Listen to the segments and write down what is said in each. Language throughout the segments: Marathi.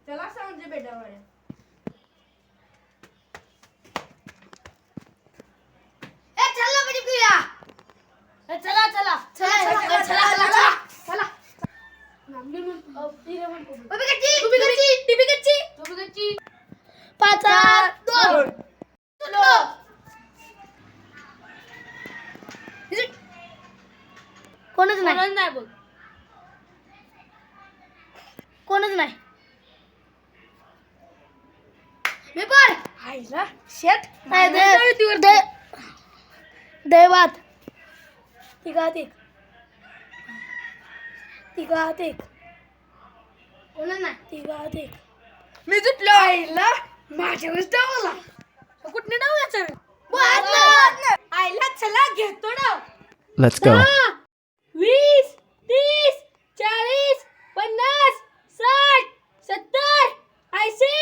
चला सांगते बेटा वाड्या. चला बडी पिया. चला चला चला चला. कोणच नाही बघ. कोणच नाही. मी पण आईला शेट दैवात तिघात एक कोणच नाही. तिघात एक. मी तुटलो. आईला माझ्यावर डावला. कुठने डावला आईला चला घेतो डाव. Let's go. 20 30 40 50 60 70 80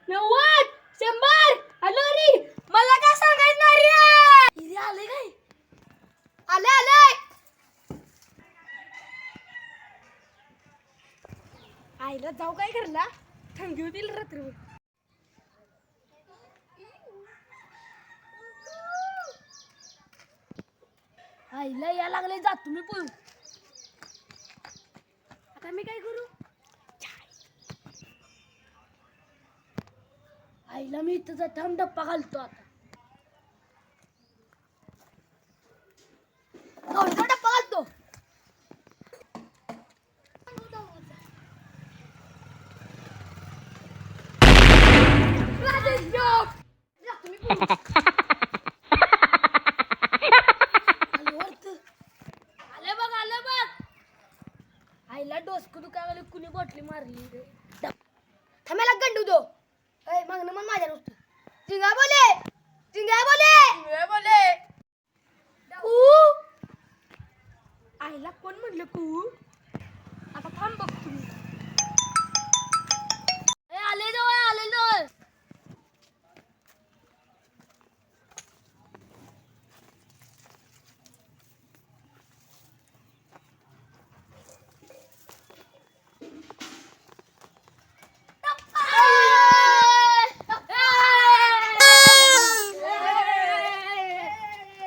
90 100. अलोरी मला काय सांगायचं रे. आले काय आले आईला जाऊ काय करला. थंडी होतील रात्रभर. आईला या लागले जातो मी पळू. आता मी काय करू. आईला मी इथं थांब डप्पा घालतो आता. डप्पा घालतो. आलं बघ. आईला डोसकं दुखायला कुणी बॉटली मारली रे. थांबायला गंडू दो. मागणं मन माझ्या नुसतं. चिंगा बोले. आईला कोण म्हणलं कू. आता थांब बघ तुम्ही. आले जवळ.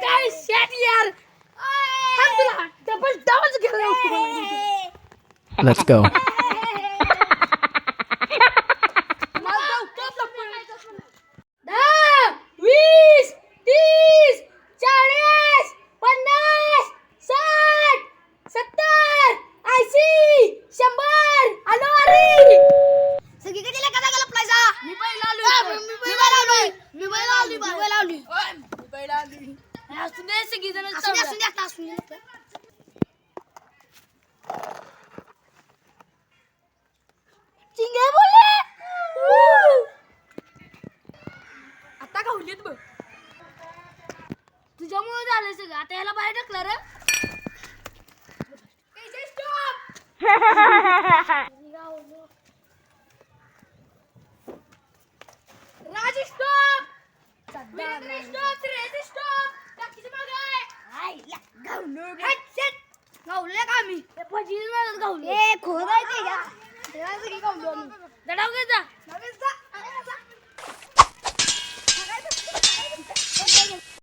काय शेट यार. थांब तुला डबल डावच घ्यायला होतो. Let's go. आता खाऊलीत बघ. तुझ्यामुळे झालं सगळं. आता याला बाहेर टाकलं रे. राजेश स्टॉप. गावले का मी. गावले. खोर आहे ते का. दडाव घे जा.